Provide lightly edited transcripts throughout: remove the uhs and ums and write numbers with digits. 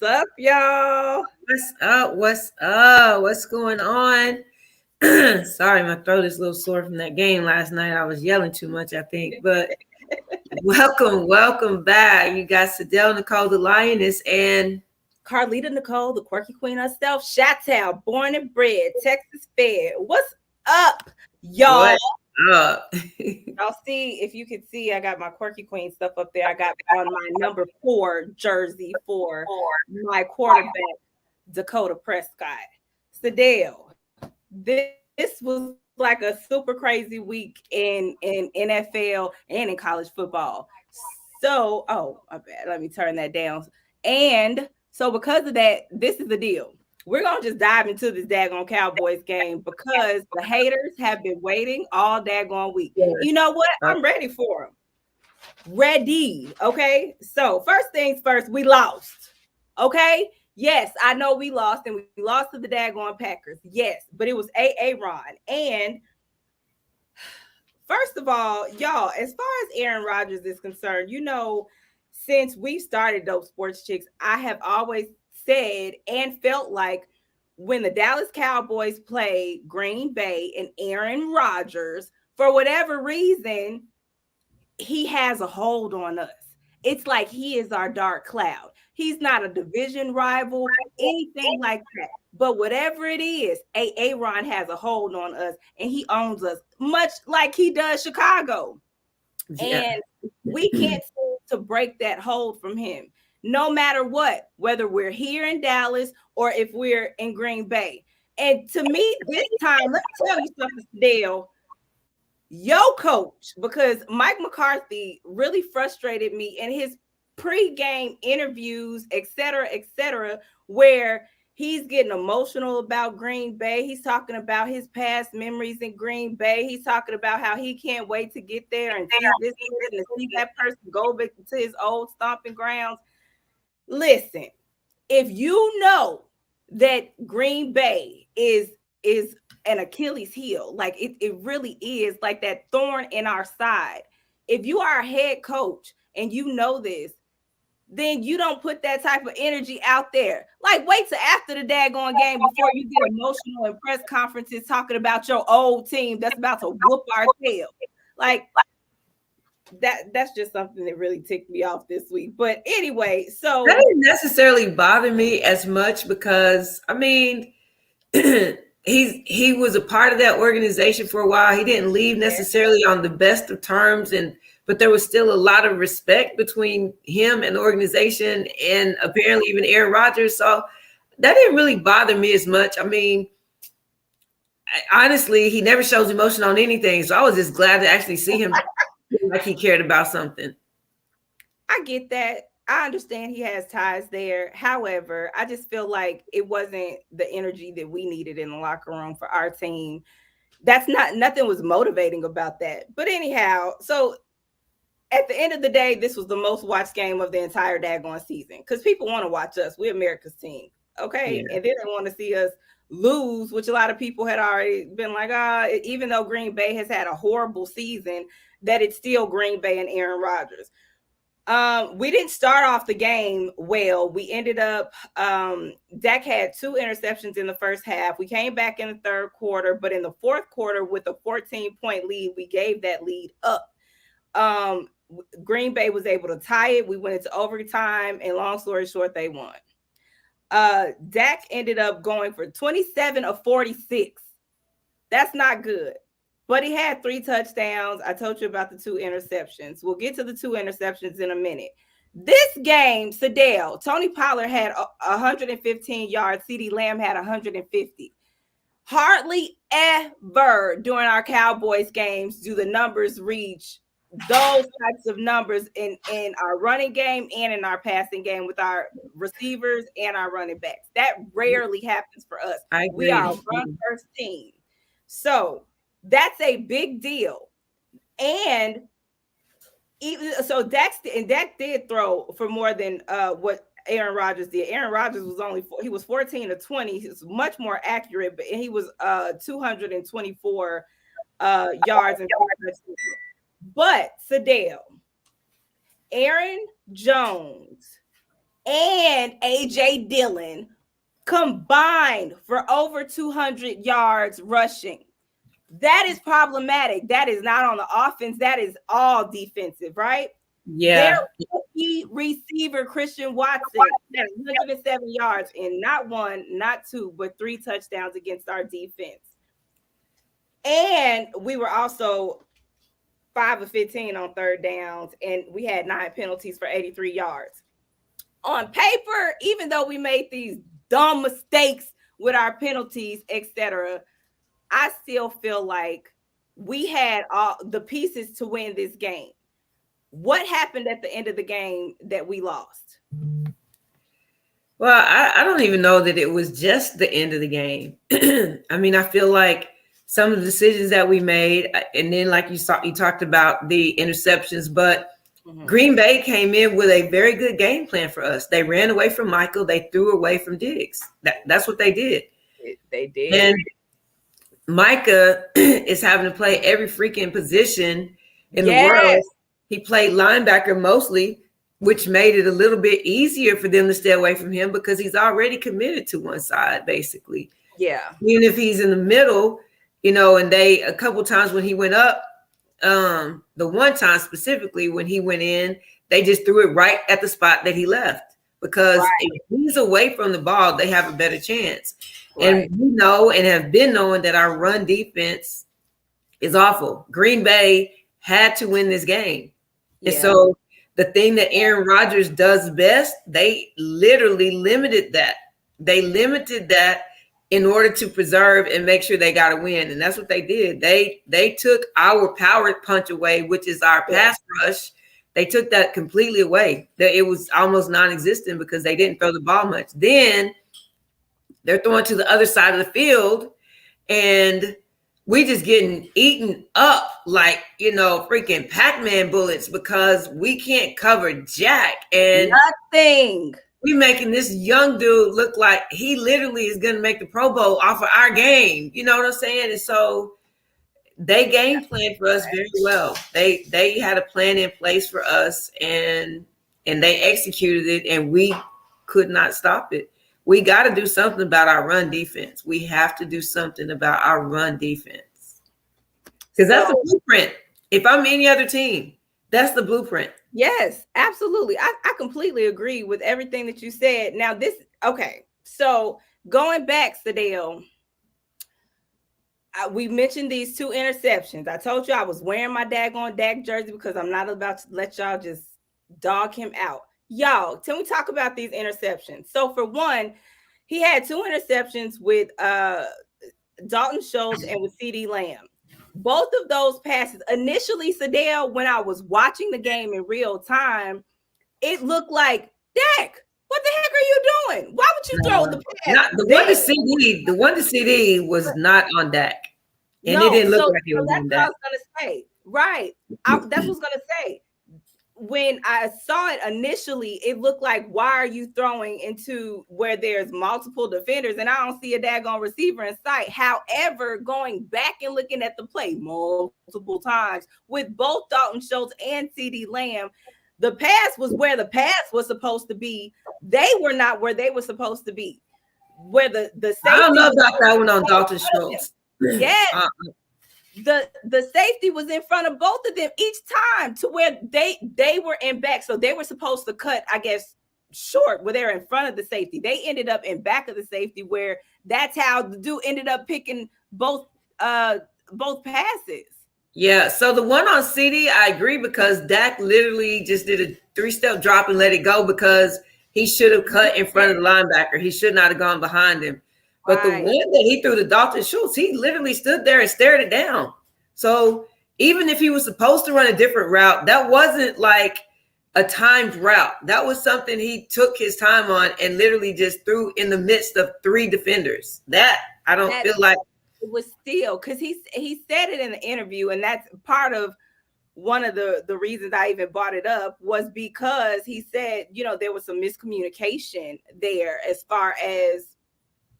up, y'all? What's up? What's up? What's going on? Sorry, my throat is a little sore from that game last night. I was yelling too much, I think. But welcome back. You got Sadell Nicole, the Lioness, and Carlita Nicole, the quirky queen herself, Chatel, born and bred, Texas fed. What's up, y'all? what up? Y'all see, if you can see, I got my quirky queen stuff up there. I got on my number 4 jersey for my quarterback, Dakota Prescott. Sadell, this was like a super crazy week in NFL and in college football. So, I bet. Let me turn that down. And so because of that, this is the deal. We're gonna just dive into this daggone Cowboys game because the haters have been waiting all daggone week. You know what? I'm ready for them. Ready. Okay. So first things first, we lost. Okay. Yes, I know we lost and we lost to the daggone Packers. Yes, but it was Ron. And first of all, y'all, as far as Aaron Rodgers is concerned, since we started those sports chicks, I have always said and felt like when the Dallas Cowboys play Green Bay and Aaron Rodgers, for whatever reason, he has a hold on us. It's like he is our dark cloud. He's not a division rival, anything like that. But whatever it is, Aaron has a hold on us and he owns us, much like he does Chicago. Yeah. And we can't seem to break that hold from him, no matter what, whether we're here in Dallas or if we're in Green Bay. And to me, this time, let me tell you something, Dale. Yo, coach, because Mike McCarthy really frustrated me in his pre-game interviews, et cetera, where he's getting emotional about Green Bay. He's talking about his past memories in Green Bay. He's talking about how he can't wait to get there and see this person and see that person go back to his old stomping grounds. Listen, if you know that Green Bay is an Achilles heel, like it really is like that thorn in our side. If you are a head coach and you know this, then you don't put that type of energy out there. Like, wait till after the daggone game before you get emotional in press conferences talking about your old team that's about to whoop our tail. Like, that's just something that really ticked me off this week. But anyway, so That didn't necessarily bother me as much because I mean he was a part of that organization for a while. He didn't leave necessarily on the best of terms, but there was still a lot of respect between him and the organization and apparently even Aaron Rodgers. So that didn't really bother me as much. I mean, honestly, he never shows emotion on anything. So I was just glad to actually see him like he cared about something. I get that. I understand he has ties there. However, I just feel like it wasn't the energy that we needed in the locker room for our team. Nothing was motivating about that. But anyhow, so at the end of the day, this was the most watched game of the entire daggone season because people want to watch us. We're America's team. Okay. Yeah. And then they want to see us lose, which a lot of people had already been like, even though Green Bay has had a horrible season, that it's still Green Bay and Aaron Rodgers. We didn't start off the game well. We ended up, Dak had 2 interceptions in the first half. We came back in the third quarter, but in the fourth quarter with a 14-point lead, we gave that lead up. Green Bay was able to tie it. We went into overtime, and long story short, they won. Dak ended up going for 27 of 46. That's not good. But he had 3 touchdowns. I told you about the 2 interceptions. We'll get to the 2 interceptions in a minute. This game, Sadell, Tony Pollard had 115 yards. CeeDee Lamb had 150. Hardly ever during our Cowboys games do the numbers reach those types of numbers in our running game and in our passing game with our receivers and our running backs. That rarely happens for us. We are a run-first team. So that's a big deal. And even so, Dak did throw for more than what Aaron Rodgers did. Aaron Rodgers was 14 to 20. He was much more accurate, but he was 224 yards and 4 touchdowns. But Sadell, Aaron Jones and AJ Dillon combined for over 200 yards rushing. That is problematic. That is not on the offense. That is all defensive, right? Their Yeah. rookie receiver, Christian Watson, had 107 yards in not one, not two, but three touchdowns against our defense. And we were also 5 of 15 on third downs, and we had 9 penalties for 83 yards. On paper, even though we made these dumb mistakes with our penalties, etc., I still feel like we had all the pieces to win this game. What happened at the end of the game that we lost? Well, I don't even know that it was just the end of the game. I mean, I feel like some of the decisions that we made, and then like you talked about the interceptions, but Green Bay came in with a very good game plan for us. They ran away from Michael. They threw away from Diggs. That's what they did. They did. And Micah is having to play every freaking position in the world. He played linebacker mostly, which made it a little bit easier for them to stay away from him because he's already committed to one side, basically. Yeah. Even if he's in the middle, and they a couple times when he went up, the one time specifically when he went in, they just threw it right at the spot that he left because if he's away from the ball, they have a better chance. Right. And we know and have been knowing that our run defense is awful. Green Bay had to win this game. Yeah. And so the thing that Aaron Rodgers does best, they literally limited that. They limited that in order to preserve and make sure they got a win. And that's what they did. They took our power punch away, which is our pass rush. They took that completely away. It was almost non-existent because they didn't throw the ball much. Then they're throwing to the other side of the field and we just getting eaten up like, freaking Pac-Man bullets because we can't cover jack. And nothing. We making this young dude look like he literally is going to make the Pro Bowl off of our game. You know what I'm saying? And so they game planned for us very well. They had a plan in place for us and they executed it and we could not stop it. We got to do something about our run defense. We have to do something about our run defense. Because that's the blueprint. If I'm any other team, that's the blueprint. Yes, absolutely. I completely agree with everything that you said. Now so going back, Sadell, we mentioned these 2 interceptions. I told you I was wearing my daggone Dak jersey because I'm not about to let y'all just dog him out. Y'all, can we talk about these interceptions? So for one, he had 2 interceptions with Dalton Schultz and with CD Lamb. Both of those passes, initially, Sadell, when I was watching the game in real time, it looked like, Dak, what the heck are you doing? Why would you throw the pass? The one to CD was not on Dak. And it didn't look like it was on Dak. That's what I was going to say. Right. That's what I was going to say. When I saw it initially, it looked like, why are you throwing into where there's multiple defenders and I don't see a daggone receiver in sight? However, going back and looking at the play multiple times with both Dalton Schultz and CD Lamb, the pass was where the pass was supposed to be. They were not where they were supposed to be. Where the safety, I don't know about that one on Dalton Schultz. Yes. The safety was in front of both of them each time to where they were in back. So they were supposed to cut, I guess, short where they're in front of the safety. They ended up in back of the safety where that's how the dude ended up picking both passes. Yeah. So the one on CD, I agree because Dak literally just did a 3-step drop and let it go because he should have cut in front of the linebacker. He should not have gone behind him. But the one that he threw to Dalton Schultz, he literally stood there and stared it down. So even if he was supposed to run a different route, that wasn't like a timed route. That was something he took his time on and literally just threw in the midst of 3 defenders. That I don't feel like it was still because he said it in the interview, and that's part of one of the reasons I even brought it up was because he said, there was some miscommunication there as far as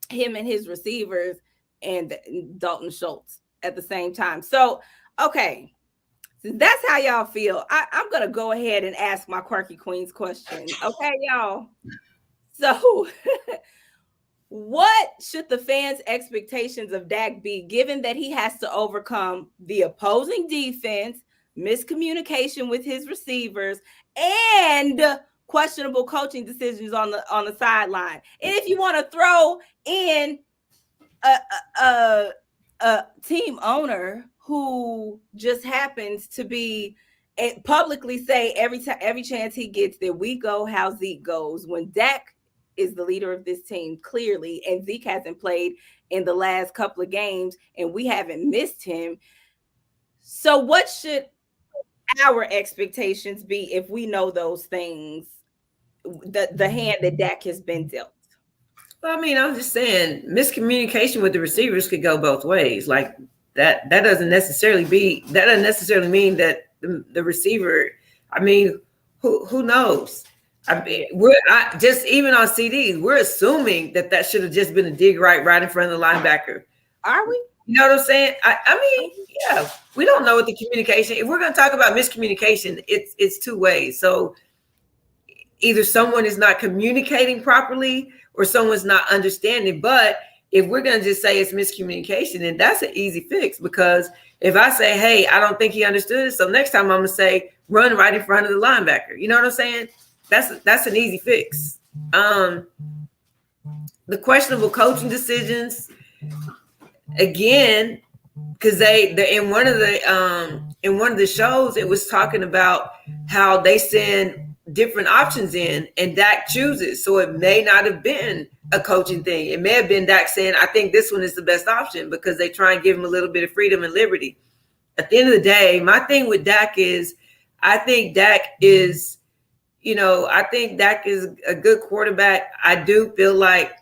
him and his receivers and Dalton Schultz at the same time. So, okay. Since that's how y'all feel, I'm gonna go ahead and ask my quirky queens question. Okay, y'all. So, what should the fans' expectations of Dak be, given that he has to overcome the opposing defense, miscommunication with his receivers, and questionable coaching decisions on the sideline? And if you want to throw in a, a team owner who just happens to be publicly say every time, every chance he gets that we go how Zeke goes, when Dak is the leader of this team clearly, and Zeke hasn't played in the last couple of games and we haven't missed him. So what should our expectations be if we know those things, the hand that Dak has been dealt? Well, I mean, I'm just saying miscommunication with the receivers could go both ways. Like that doesn't necessarily mean that the receiver. I mean, who knows? I mean, just even on CDs, we're assuming that should have just been a dig right in front of the linebacker. Are we? You know what I'm saying? I mean, yeah, we don't know what the communication. If we're going to talk about miscommunication, it's two ways. So either someone is not communicating properly or someone's not understanding. But if we're going to just say it's miscommunication, then that's an easy fix, because if I say, hey, I don't think he understood it, so next time I'm going to say run right in front of the linebacker. You know what I'm saying? That's an easy fix. The questionable coaching decisions, again, because they in one of the shows, it was talking about how they send different options in and Dak chooses. So it may not have been a coaching thing. It may have been Dak saying, I think this one is the best option, because they try and give him a little bit of freedom and liberty. At the end of the day, my thing with Dak is I think Dak is a good quarterback. I do feel like,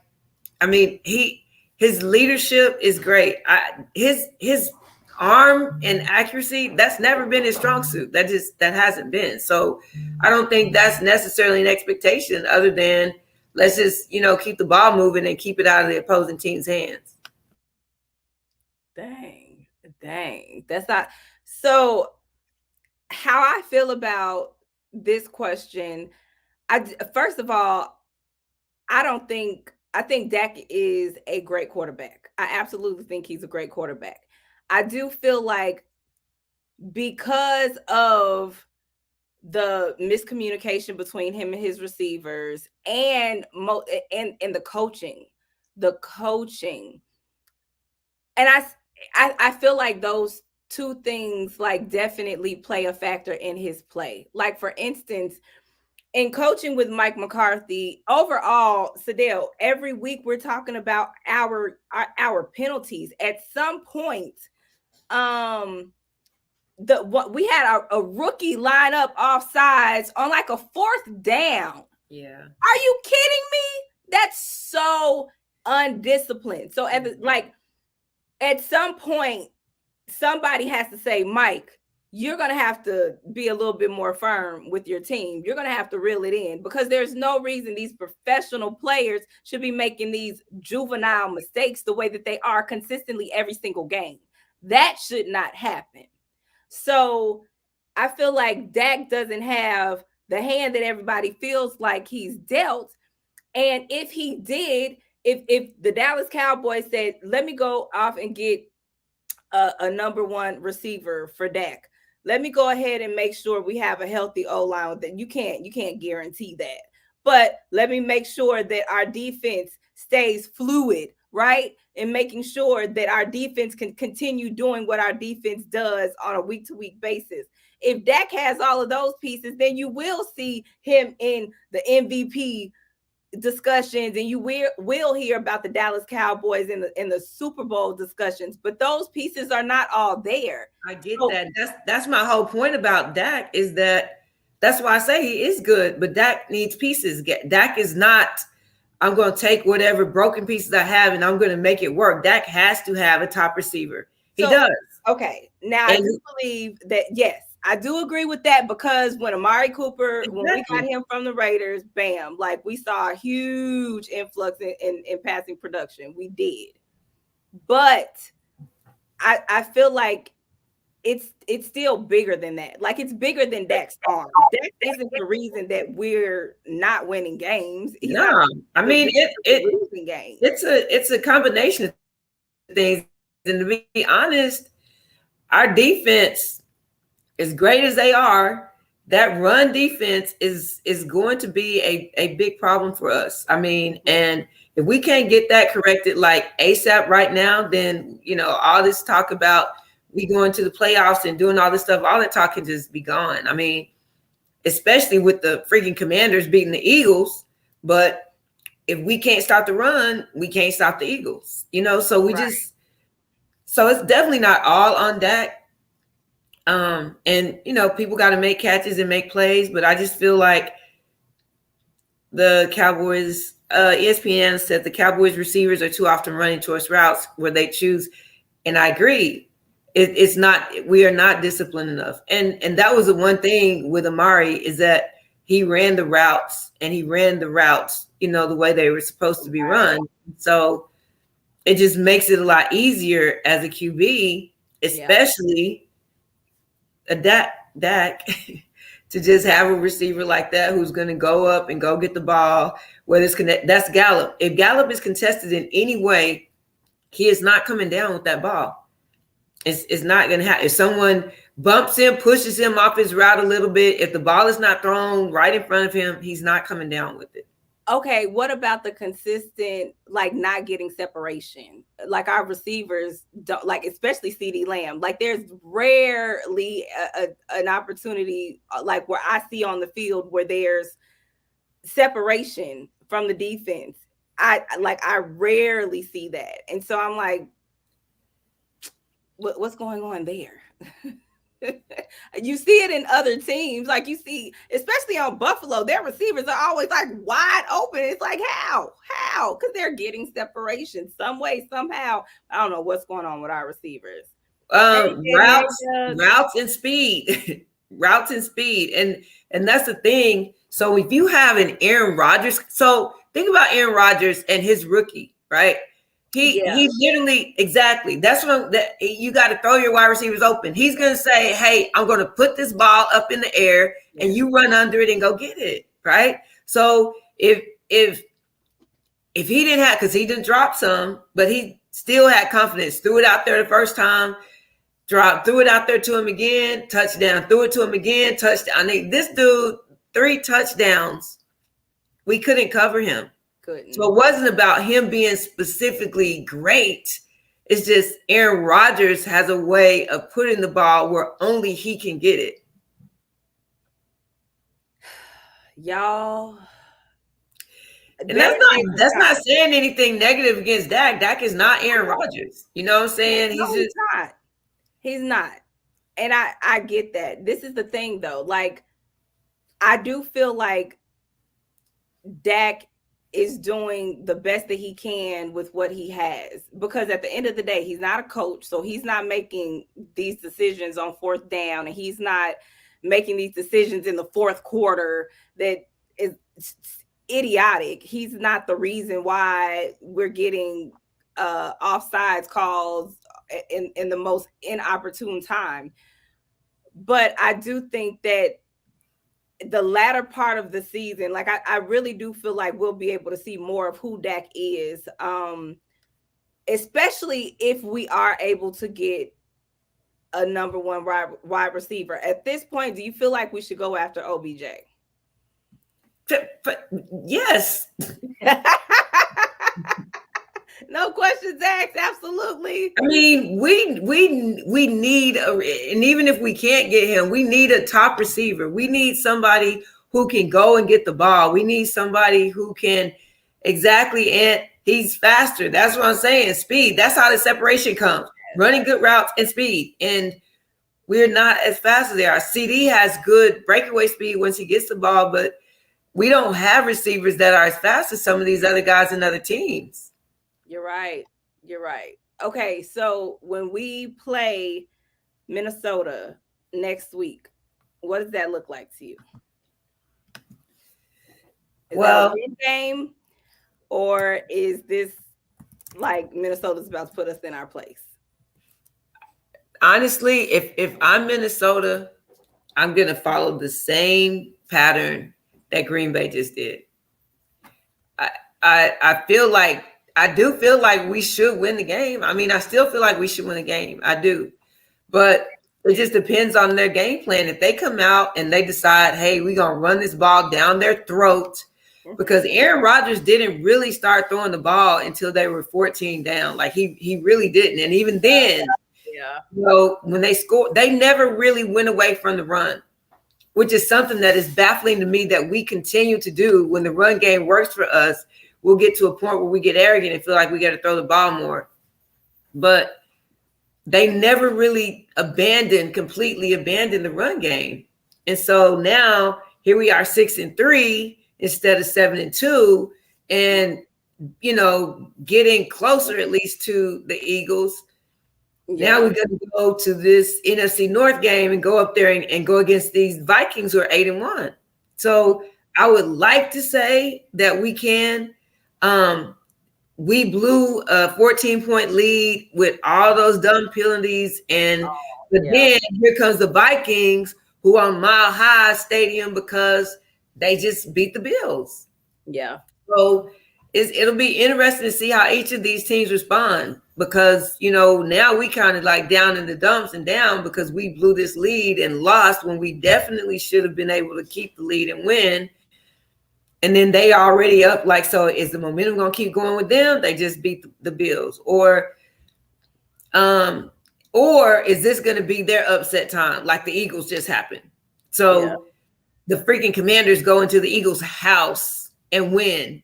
I mean, his leadership is great. His arm and accuracy, that's never been his strong suit. That hasn't been. So I don't think that's necessarily an expectation, other than let's just, keep the ball moving and keep it out of the opposing team's hands. Dang. That's not so. How I feel about this question, first of all, I think Dak is a great quarterback. I absolutely think he's a great quarterback. I do feel like because of the miscommunication between him and his receivers, and and the coaching, and I feel like those two things like definitely play a factor in his play. Like, for instance, in coaching with Mike McCarthy, overall, Sadell, every week we're talking about our penalties. At some point, we had a rookie line up off sides on like a fourth down. Yeah. Are you kidding me? That's so undisciplined. So at some point, somebody has to say, Mike, you're going to have to be a little bit more firm with your team. You're going to have to reel it in, because there's no reason these professional players should be making these juvenile mistakes the way that they are consistently every single game. That should not happen. So I feel like Dak doesn't have the hand that everybody feels like he's dealt. And if he did, if the Dallas Cowboys said, let me go off and get a number one receiver for Dak, let me go ahead and make sure we have a healthy O-line. That you can't guarantee that, but let me make sure that our defense stays fluid, right? And making sure that our defense can continue doing what our defense does on a week-to-week basis. If Dak has all of those pieces, then you will see him in the MVP discussions, and you will hear about the Dallas Cowboys in the Super Bowl discussions, but those pieces are not all there. I get that. That's my whole point about Dak, is that's why I say he is good, but Dak needs pieces. Dak is not, I'm going to take whatever broken pieces I have and I'm going to make it work. Dak has to have a top receiver. He does. Okay. Now, I do believe that, yes, I do agree with that, because when Amari Cooper, when we got him from the Raiders, bam, like we saw a huge influx in passing production. We did. But I feel like it's still bigger than that. Like it's bigger than Dak's arm. Dak isn't the reason that we're not winning games. He's not No, I the mean reason we're losing games. it's a combination of things. And to be honest, our defense, as great as they are, that run defense is going to be a big problem for us. I mean, and if we can't get that corrected like ASAP right now, then all this talk about we going to the playoffs and doing all this stuff, all that talk can just be gone. I mean, especially with the freaking Commanders beating the Eagles, but if we can't stop the run, we can't stop the Eagles. So we Right. just so it's definitely not all on Dak. And people got to make catches and make plays, but I just feel like the Cowboys, ESPN said the Cowboys receivers are too often running towards routes where they choose, and I agree. It's not, we are not disciplined enough, and that was the one thing with Amari, is that he ran the routes, and he ran the routes, the way they were supposed to be run. So it just makes it a lot easier as a QB, especially a Dak to just have a receiver like that who's going to go up and go get the ball. Whether it's that's Gallup. If Gallup is contested in any way, he is not coming down with that ball. It's not going to happen. If someone bumps him, pushes him off his route a little bit, if the ball is not thrown right in front of him, he's not coming down with it. Okay, what about the consistent, like not getting separation? Like our receivers don't, like especially CD Lamb. Like there's rarely an opportunity like where I see on the field where there's separation from the defense. I rarely see that, and so I'm like, what's going on there? You see it in other teams, like you see, especially on Buffalo, their receivers are always like wide open. It's like how? Because they're getting separation some way, somehow. I don't know what's going on with our receivers. Hey, hey, Doug. Routes and speed, routes and speed, and that's the thing. So if you have an Aaron Rodgers, so think about Aaron Rodgers and his rookie, right? He literally, exactly. That's what that you got to throw your wide receivers open. He's gonna say, "Hey, I'm gonna put this ball up in the air, and you run under it and go get it." Right. So if he didn't have, because he didn't drop some, but he still had confidence, threw it out there the first time, threw it out there to him again, touchdown, threw it to him again, touchdown. I mean, this dude, 3 touchdowns. We couldn't cover him. Couldn't. So it wasn't about him being specifically great. It's just Aaron Rodgers has a way of putting the ball where only he can get it. Y'all. And that's not saying anything negative against Dak. Dak is not Aaron Rodgers. You know what I'm saying? He's not. He's not. And I get that. This is the thing though. Like, I do feel like Dak is doing the best that he can with what he has, because at the end of the day, he's not a coach, so he's not making these decisions on 4th down, and he's not making these decisions in the 4th quarter that is idiotic. He's not the reason why we're getting offsides calls in the most inopportune time. But I do think that the latter part of the season, like I really do feel like we'll be able to see more of who Dak is, especially if we are able to get a number 1 wide receiver. At this point, do you feel like we should go after OBJ? Yes. No questions asked. Absolutely. I mean, we need and even if we can't get him, we need a top receiver. We need somebody who can go and get the ball. We need somebody who can exactly, and he's faster. That's what I'm saying. Speed. That's how the separation comes. Running good routes and speed. And we're not as fast as they are. CD has good breakaway speed once he gets the ball, but we don't have receivers that are as fast as some of these other guys in other teams. You're right. Okay, so when we play Minnesota next week, what does that look like to you? Is that a win game, or is this like Minnesota's about to put us in our place? honestly, if I'm Minnesota, I'm gonna follow the same pattern that Green Bay just did. I I feel like I do feel like we should win the game. I mean, I still feel like we should win the game. I do. But it just depends on their game plan. If they come out and they decide, hey, we're gonna run this ball down their throat, because Aaron Rodgers didn't really start throwing the ball until they were 14 down. Like he really didn't. And even then, Yeah. when they scored, they never really went away from the run, which is something that is baffling to me that we continue to do. When the run game works for us, we'll get to a point where we get arrogant and feel like we got to throw the ball more. But they never really completely abandoned the run game. And so now here we are 6-3 instead of 7-2, and getting closer at least to the Eagles. Yeah. Now we're going to go to this NFC North game and go up there and go against these Vikings who are 8-1. So I would like to say that we can. We blew a 14-point lead with all those dumb penalties. But then here comes the Vikings, who are on Mile High Stadium because they just beat the Bills. Yeah. So it'll be interesting to see how each of these teams respond, because, now we kind of like down in the dumps and down because we blew this lead and lost when we definitely should have been able to keep the lead and win. And then they already up. Like, so is the momentum going to keep going with them? They just beat the Bills. Or is this going to be their upset time like the Eagles just happened? So the freaking Commanders go into the Eagles' house and win.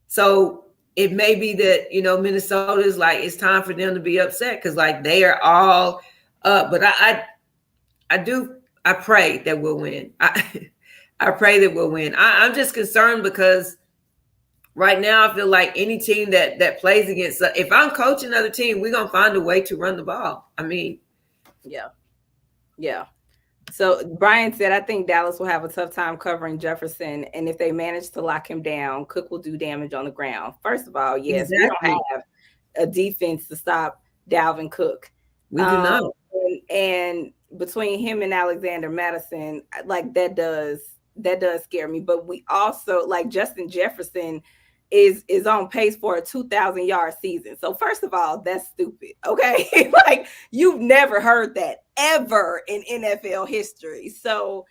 So it may be that, Minnesota's like, it's time for them to be upset because like they are all up. But I pray that we'll win. I pray that we'll win. I'm just concerned because right now I feel like any team that plays against, if I'm coaching another team, we're going to find a way to run the ball. I mean. Yeah. So Brian said, I think Dallas will have a tough time covering Jefferson. And if they manage to lock him down, Cook will do damage on the ground. First of all, yes, exactly. We don't have a defense to stop Dalvin Cook. We do not. And between him and Alexander Madison, like that does scare me. But we also, like, Justin Jefferson is on pace for a 2,000-yard season. So first of all, that's stupid. Okay. Like, you've never heard that ever in NFL history. So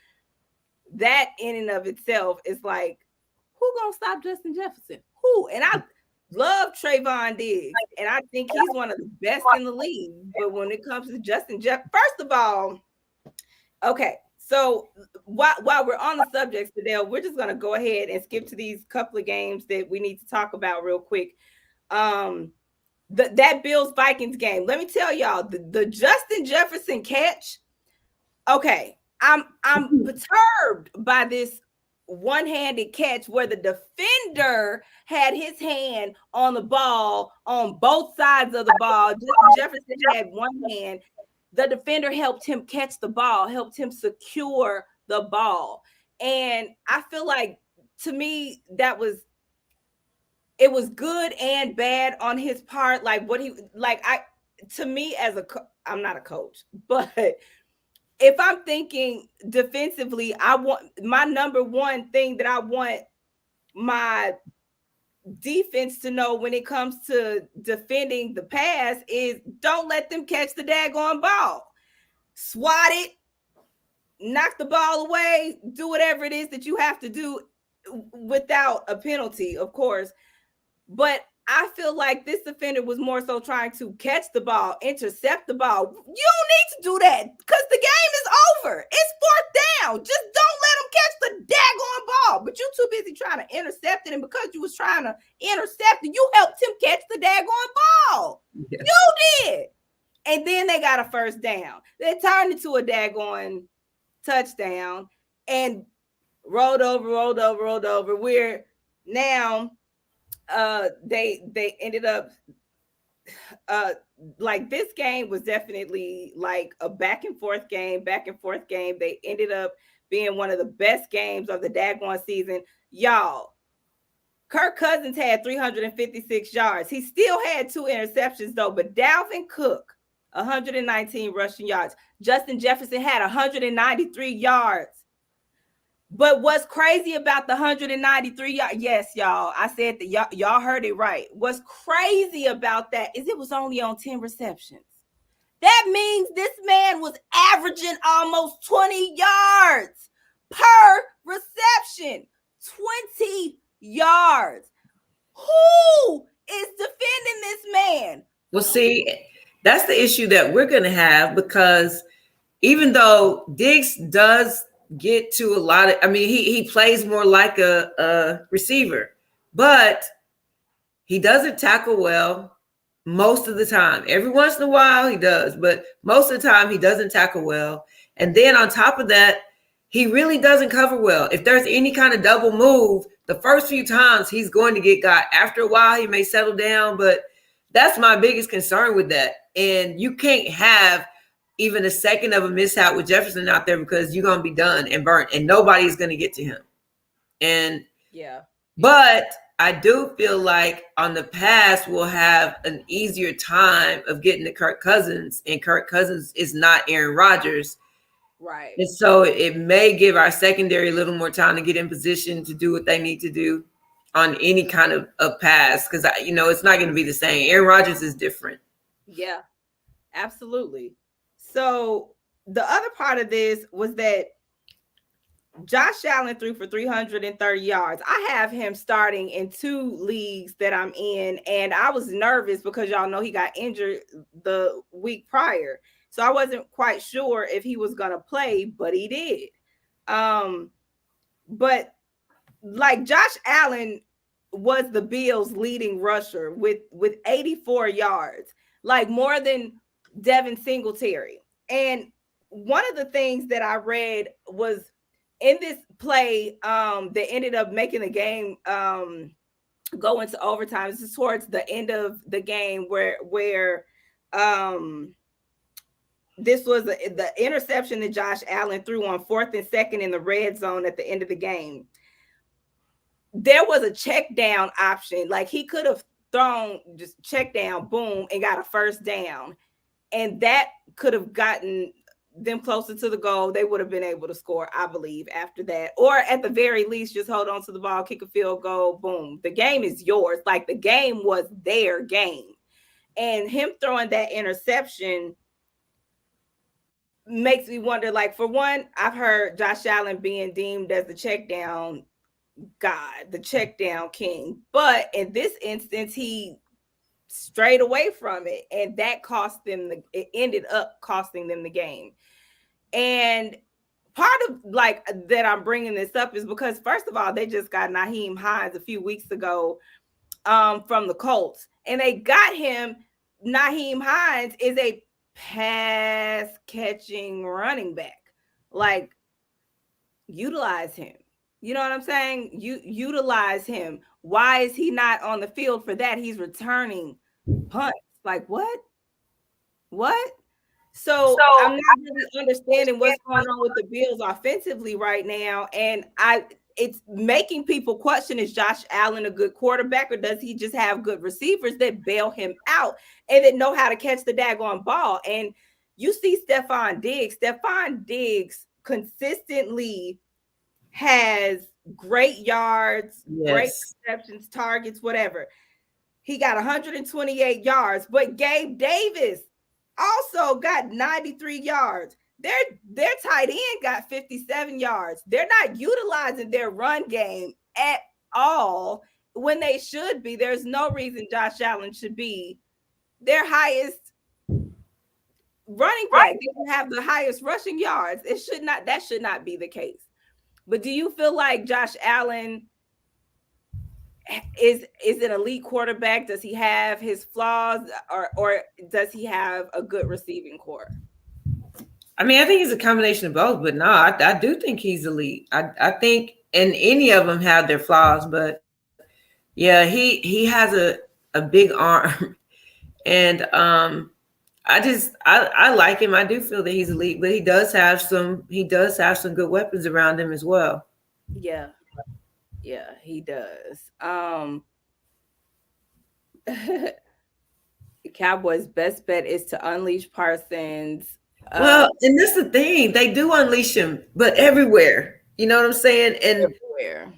that in and of itself is like, who gonna stop Justin Jefferson? Who? And I love Trayvon Diggs, and I think he's one of the best in the league. But when it comes to Justin Jefferson, first of all, okay. So while we're on the subjects, Fidel, we're just going to go ahead and skip to these couple of games that we need to talk about real quick. That Bills-Vikings game. Let me tell y'all, the Justin Jefferson catch. Okay, I'm perturbed by this one-handed catch where the defender had his hand on the ball on both sides of the ball. Justin Jefferson had one hand. The defender helped him catch the ball, helped him secure the ball. And I feel like, to me, it was good and bad on his part. Like to me I'm not a coach, but if I'm thinking defensively, I want my number one thing that I want my defense to know when it comes to defending the pass is don't let them catch the daggone ball. Swat it, knock the ball away, do whatever it is that you have to do without a penalty, of course. But I feel like this defender was more so trying to catch the ball, intercept the ball. You don't need to do that because the game is over. It's fourth down. Just don't let them catch the daggone ball. But you too busy trying to intercept it, and because you was trying to intercept it, you helped him catch the daggone ball. Yes. You did. And then they got a first down. They turned it to a daggone touchdown and rolled over. We're now they ended up like this game was definitely like a back and forth game. They ended up being one of the best games of the daggone season. Y'all, Kirk Cousins had 356 yards. He still had 2 interceptions though, but Dalvin Cook 119 rushing yards. Justin Jefferson had 193 yards. But what's crazy about the 193 yards? Yes, y'all. I said that y'all heard it right. What's crazy about that is it was only on 10 receptions. That means this man was averaging almost 20 yards per reception. 20 yards. Who is defending this man? Well, see, that's the issue that we're going to have because even though Diggs does get to a lot of, I mean, he plays more like a receiver, but he doesn't tackle well most of the time. Every once in a while he does, but most of the time he doesn't tackle well. And then on top of that, he really doesn't cover well. If there's any kind of double move, the first few times he's going to get got. After a while, he may settle down, but that's my biggest concern with that. And you can't have even a second of a mishap with Jefferson out there because you're going to be done and burnt, and nobody's going to get to him. And yeah, but I do feel like on the pass we'll have an easier time of getting to Kirk Cousins, and Kirk Cousins is not Aaron Rodgers. right. And so it may give our secondary a little more time to get in position to do what they need to do on any kind of pass because, it's not going to be the same. Aaron Rodgers is different. Yeah, absolutely. So the other part of this was that Josh Allen threw for 330 yards. I have him starting in 2 leagues that I'm in, and I was nervous because y'all know he got injured the week prior. So I wasn't quite sure if he was going to play, but he did. But like Josh Allen was the Bills' leading rusher with 84 yards, like more than Devin Singletary. And one of the things that I read was in this play that ended up making the game go into overtime. This is towards the end of the game where this was the interception that Josh Allen threw on 4th and 2nd in the red zone at the end of the game. There was a check down option. Like he could have thrown just check down, boom, and got a first down. And that could have gotten them closer to the goal. They would have been able to score, I believe, after that. Or at the very least, just hold on to the ball, kick a field goal, boom. The game is yours. Like the game was their game. And him throwing that interception makes me wonder, like, for one, I've heard Josh Allen being deemed as the check down God, the check down king. But in this instance, he strayed away from it. And that cost them it ended up costing them the game. And part of like that I'm bringing this up is because first of all, they just got Nyheim Hines a few weeks ago from the Colts. And they got him. Nyheim Hines is a pass catching running back. Like, utilize him. You know what I'm saying? You utilize him. Why is he not on the field for that? He's returning punts. Like what? What? So I'm not really understanding what's going on with the Bills offensively right now. And it's making people question, is Josh Allen a good quarterback, or does he just have good receivers that bail him out and that know how to catch the daggone ball? And you see Stephon Diggs consistently has great yards, great receptions, targets, whatever. He got 128 yards, but Gabe Davis also got 93 yards. Their tight end got 57 yards. They're not utilizing their run game at all when they should be. There's no reason Josh Allen should be their highest running back. They should have the highest rushing yards. That should not be the case. But do you feel like Josh Allen is an elite quarterback? Does he have his flaws, or does he have a good receiving core? I mean, I think it's a combination of both, but no, I do think he's elite. I think, and any of them have their flaws, but yeah, he has a big arm, and I like him. I do feel that he's elite, but he does have some good weapons around him as well. Yeah, he does. Cowboys' best bet is to unleash Parsons. Well, and that's the thing. They do unleash him, but everywhere. You know what I'm saying? And Everywhere.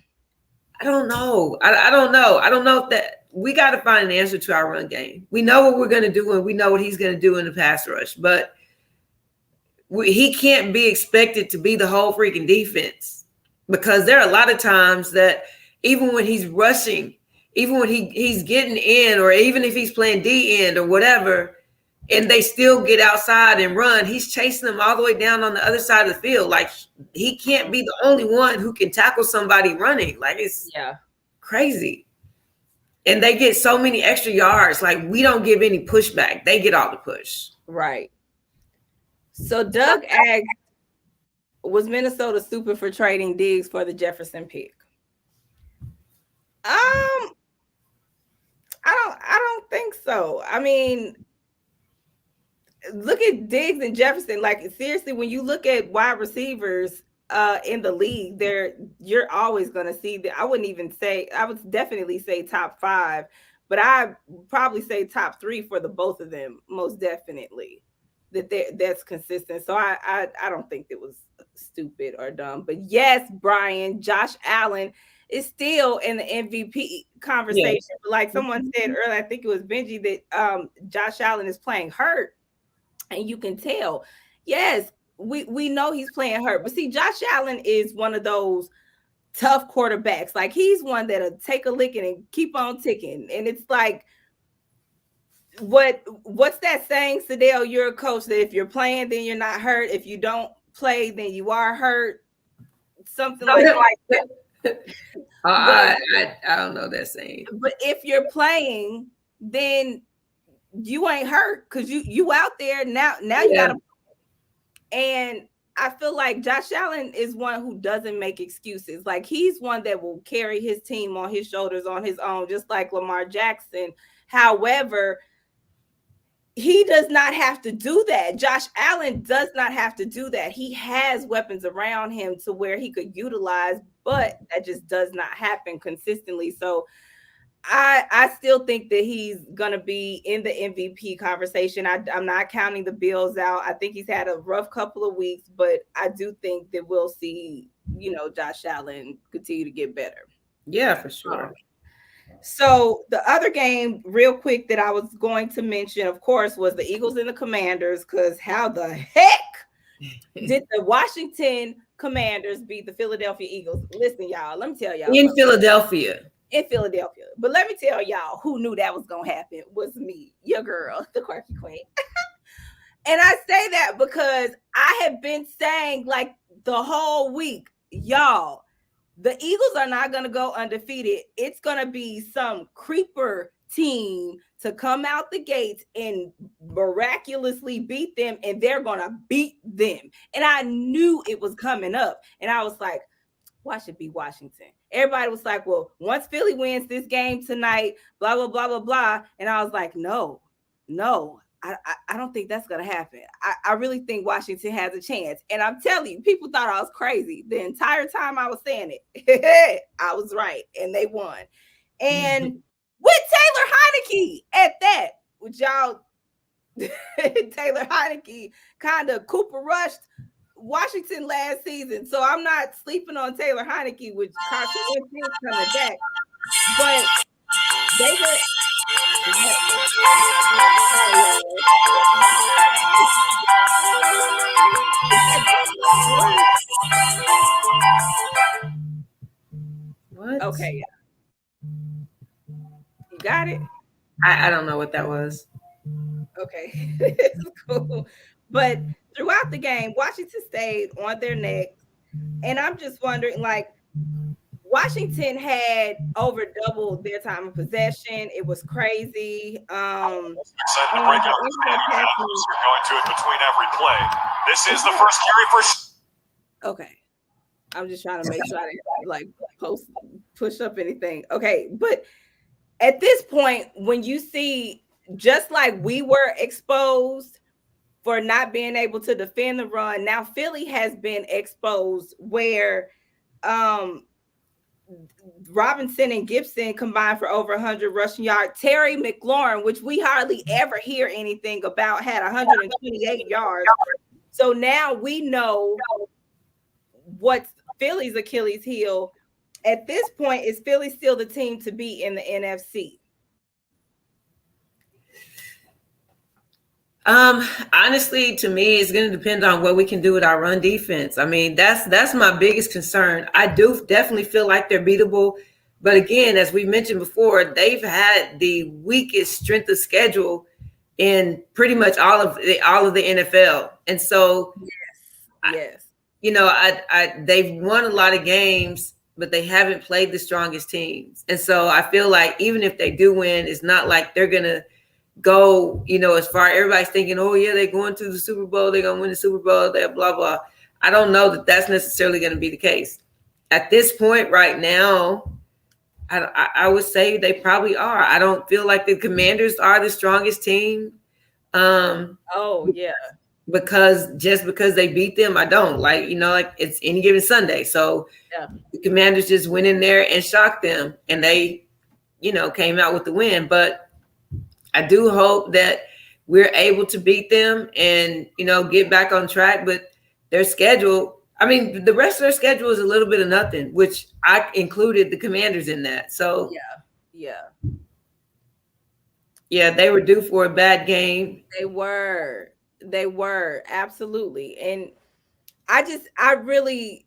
I don't know. I don't know. I don't know if that we got to find an answer to our run game. We know what we're going to do, and we know what he's going to do in the pass rush, but he can't be expected to be the whole freaking defense, because there are a lot of times that even when he's rushing, even when he's getting in, or even if he's playing D end or whatever, and they still get outside and run, he's chasing them all the way down on the other side of the field. Like, he can't be the only one who can tackle somebody running. Like, it's crazy. And they get so many extra yards. Like, we don't give any pushback. They get all the push. Right. So Doug asked, was Minnesota stupid for trading Diggs for the Jefferson pick? I don't think so. I mean, look at Diggs and Jefferson. Like, seriously, when you look at wide receivers in the league, you're always going to see that. I would definitely say top 5, but I probably say top 3 for the both of them, most definitely. That's consistent. So I don't think it was stupid or dumb. But yes, Brian, Josh Allen is still in the MVP conversation. Yes. But like someone said earlier, I think it was Benji, that Josh Allen is playing hurt, and you can tell. Yes, we know he's playing hurt, but see, Josh Allen is one of those tough quarterbacks. Like, he's one that'll take a licking and keep on ticking. And it's like, what's that saying, Sadell? You're a coach, that if you're playing, then you're not hurt. If you don't play, then you are hurt. Something like that. I don't know that saying. But if you're playing, then you ain't hurt, because you out there now. You gotta. And I feel like Josh Allen is one who doesn't make excuses. Like, he's one that will carry his team on his shoulders on his own, just like Lamar Jackson. However, he does not have to do that. Josh Allen does not have to do that. He has weapons around him to where he could utilize, but that just does not happen consistently. So I still think that he's gonna be in the MVP conversation. I'm not counting the Bills out. I think he's had a rough couple of weeks, but I do think that we'll see, Josh Allen continue to get better. Yeah, for sure. So the other game, real quick, that I was going to mention, of course, was the Eagles and the Commanders, because how the heck did the Washington Commanders beat the Philadelphia Eagles? Listen, y'all, let me tell y'all. In Philadelphia. But let me tell y'all, who knew that was going to happen was me, your girl, the quirky queen. And I say that because I have been saying, like, the whole week, y'all, the Eagles are not going to go undefeated. It's going to be some creeper team to come out the gates and miraculously beat them, and they're going to beat them. And I knew it was coming up. And I was like, why should it be Washington? Everybody was like, well, once Philly wins this game tonight, blah, blah, blah, blah, blah. And I was like, no, I don't think that's going to happen. I really think Washington has a chance. And I'm telling you, people thought I was crazy the entire time I was saying it. I was right. And they won. And with Taylor Heineke at that, with y'all, Taylor Heineke kind of Cooper rushed Washington last season. So I'm not sleeping on Taylor Heineke, with Carson Wentz coming back. But they were. What? Okay. You got it? I don't know what that was. Okay. It's cool. But throughout the game, Washington stayed on their necks. And I'm just wondering, like, Washington had over doubled their time of possession. It was crazy. Excited to break out with you're going to it between every play. This is the first carry for. Okay. I'm just trying to make sure I didn't like push up anything. Okay, but at this point, when you see, just like we were exposed for not being able to defend the run, now Philly has been exposed where Robinson and Gibson combined for over 100 rushing yards. Terry McLaurin, which we hardly ever hear anything about, had 128 yards. So now we know what's Philly's Achilles heel. At this point, is Philly still the team to beat in the NFC? Honestly, to me, it's going to depend on what we can do with our run defense. I mean, that's my biggest concern. I do definitely feel like they're beatable, but again, as we mentioned before, they've had the weakest strength of schedule in pretty much all of the NFL, and so yes, they've won a lot of games, but they haven't played the strongest teams, and so I feel like even if they do win, it's not like they're gonna go, as far everybody's thinking, oh yeah, they're going to the Super Bowl, they're going to win the Super Bowl, that blah, blah. I don't know that that's necessarily going to be the case. At this point right now, I would say they probably are. I don't feel like the Commanders are the strongest team. Oh yeah. Because they beat them, I don't like it's any given Sunday. So yeah, the Commanders just went in there and shocked them, and they, came out with the win. But I do hope that we're able to beat them and, get back on track. But their schedule, I mean, the rest of their schedule is a little bit of nothing, which I included the Commanders in that. So, yeah, they were due for a bad game. They were absolutely. And I really,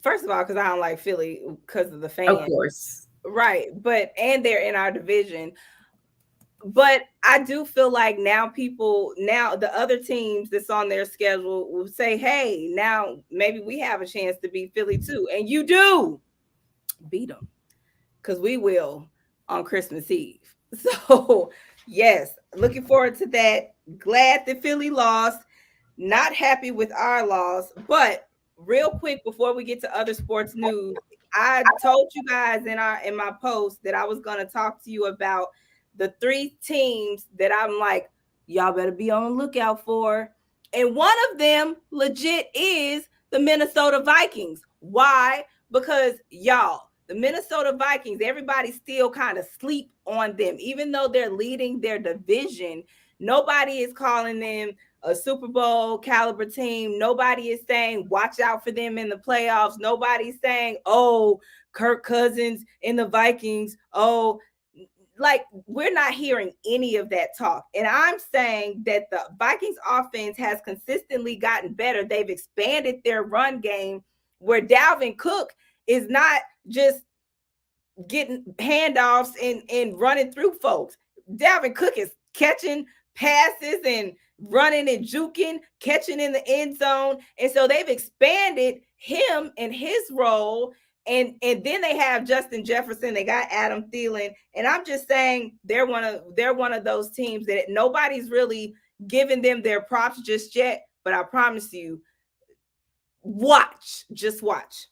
first of all, because I don't like Philly because of the fans. Of course. Right. And they're in our division. But I do feel like now the other teams that's on their schedule will say, hey, now maybe we have a chance to beat Philly too. And you do beat them, because we will on Christmas Eve. So, yes, looking forward to that. Glad that Philly lost. Not happy with our loss. But real quick, before we get to other sports news, I told you guys in my post that I was going to talk to you about the 3 teams that I'm like, y'all better be on the lookout for. And one of them legit is the Minnesota Vikings. Why? Because y'all, the Minnesota Vikings, everybody still kind of sleep on them. Even though they're leading their division, nobody is calling them a Super Bowl caliber team. Nobody is saying, watch out for them in the playoffs. Nobody's saying, oh, Kirk Cousins in the Vikings. Oh, like, we're not hearing any of that talk. And I'm saying that the Vikings offense has consistently gotten better. They've expanded their run game, where Dalvin Cook is not just getting handoffs and running through folks. Dalvin Cook is catching passes and running and juking, catching in the end zone. And so they've expanded him and his role. And then they have Justin Jefferson. They got Adam Thielen. And I'm just saying they're one of those teams that nobody's really giving them their props just yet. But I promise you, just watch.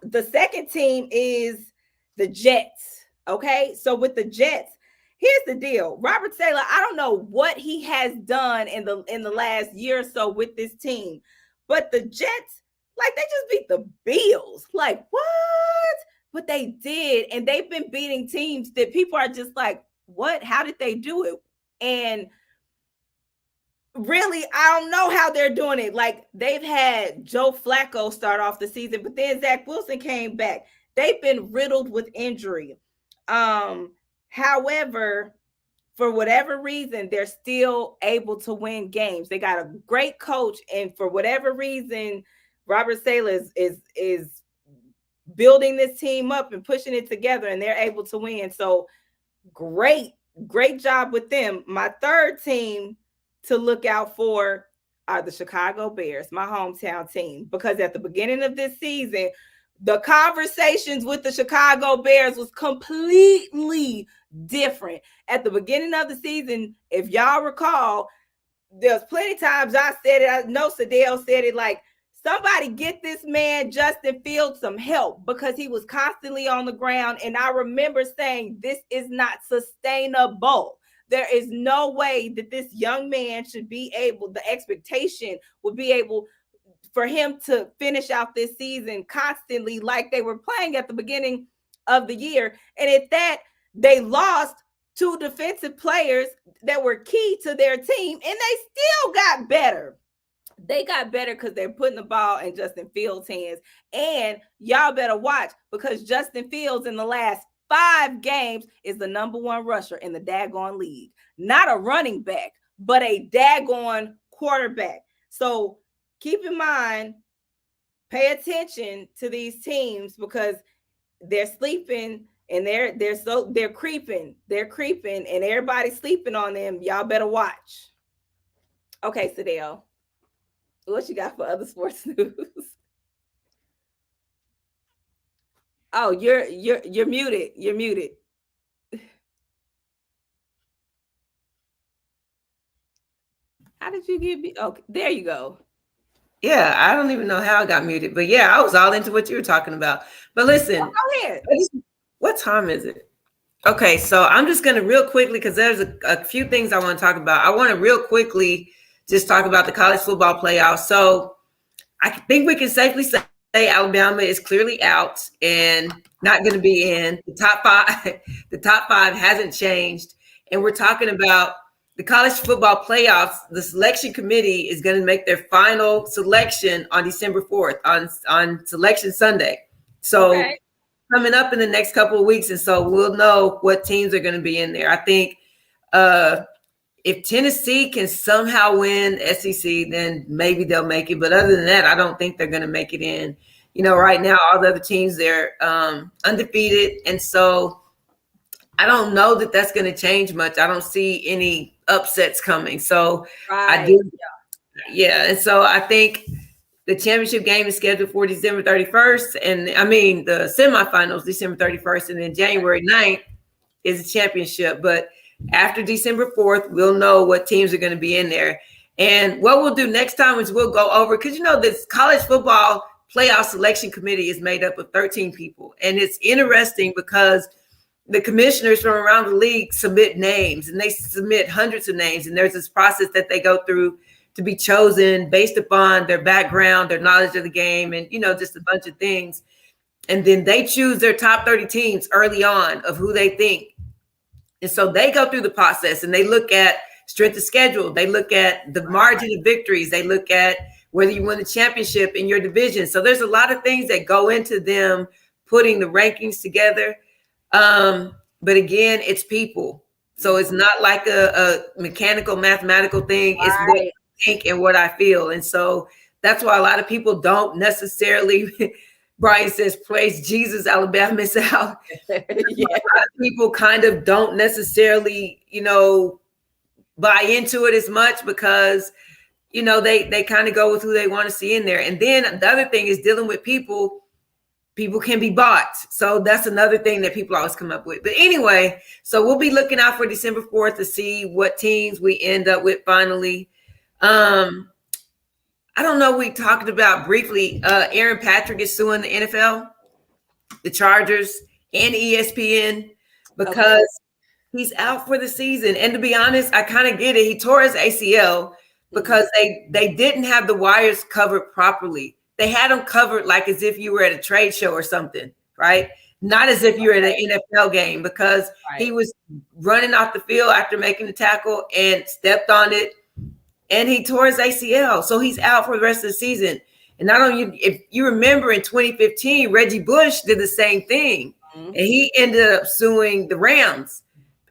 The second team is the Jets. Okay, so with the Jets, here's the deal. Robert Saleh, I don't know what he has done in the last year or so with this team, but the Jets, like, they just beat the Bills. Like, what? But they did. And they've been beating teams that people are just like, what? How did they do it? And really, I don't know how they're doing it. Like, they've had Joe Flacco start off the season, but then Zach Wilson came back. They've been riddled with injury. However, for whatever reason, they're still able to win games. They got a great coach, and for whatever reason, Robert Saleh is building this team up and pushing it together, and they're able to win. So great job with them. My third team to look out for are the Chicago Bears, my hometown team, because at the beginning of this season, the conversations with the Chicago Bears was completely different. At the beginning of the season, if y'all recall, there's plenty of times I said it. I know Sadell said it, like, somebody get this man Justin Fields some help, because he was constantly on the ground. And I remember saying, this is not sustainable. There is no way that this young man should be able, the expectation would be able for him to finish out this season constantly like they were playing at the beginning of the year. And at that, they lost two defensive players that were key to their team, and they still got better. They got better because they're putting the ball in Justin Fields' hands. And y'all better watch, because Justin Fields in the last 5 games is the #1 rusher in the daggone league. Not a running back, but a daggone quarterback. So keep in mind, pay attention to these teams, because they're sleeping and they're creeping, and everybody's sleeping on them. Y'all better watch. Okay, Sadell, what you got for other sports news? Oh, you're muted. You're muted. How did you get me? Okay, there you go. Yeah, I don't even know how I got muted, but yeah, I was all into what you were talking about. But listen, Go ahead. what time is it? Okay, so I'm just going to real quickly, because there's a few things I want to talk about. I want to real quickly just talk about the college football playoffs. So I think we can safely say Alabama is clearly out and not going to be in the top 5. The top 5 hasn't changed, and we're talking about the college football playoffs. The selection committee is going to make their final selection on December 4th on Selection Sunday. So Okay. coming up in the next couple of weeks, and so we'll know what teams are going to be in there. I think if Tennessee can somehow win SEC, then maybe they'll make it. But other than that, I don't think they're going to make it in. Right now, all the other teams, they're undefeated. And so I don't know that that's going to change much. I don't see any upsets coming. So Right. I do. Yeah. And so I think the championship game is scheduled for December 31st. And the semifinals, December 31st. And then January 9th is a championship. But after December 4th, we'll know what teams are going to be in there. And what we'll do next time is we'll go over, because this college football playoff selection committee is made up of 13 people. And it's interesting because the commissioners from around the league submit names, and they submit hundreds of names. And there's this process that they go through to be chosen based upon their background, their knowledge of the game, and, just a bunch of things. And then they choose their top 30 teams early on of who they think. And so they go through the process, and they look at strength of schedule. They look at the margin of victories. They look at whether you win the championship in your division. So there's a lot of things that go into them putting the rankings together. But again, it's people. So it's not like a mechanical, mathematical thing. It's what I think and what I feel. And so that's why a lot of people don't necessarily, Brian says, praise Jesus, Alabama is out. Yeah. A lot of people kind of don't necessarily, buy into it as much, because, they kind of go with who they want to see in there. And then the other thing is dealing with people. People can be bought. So that's another thing that people always come up with. But anyway, so we'll be looking out for December 4th to see what teams we end up with finally. I don't know. We talked about briefly, Aaron Patrick is suing the NFL, the Chargers, and ESPN because he's out for the season. And to be honest, I kind of get it. He tore his ACL because they didn't have the wires covered properly. They had them covered like as if you were at a trade show or something, right? Not as if you're at an NFL game, because he was running off the field after making the tackle and stepped on it, and he tore his ACL. So he's out for the rest of the season. And not only, if you remember in 2015, Reggie Bush did the same thing, and he ended up suing the Rams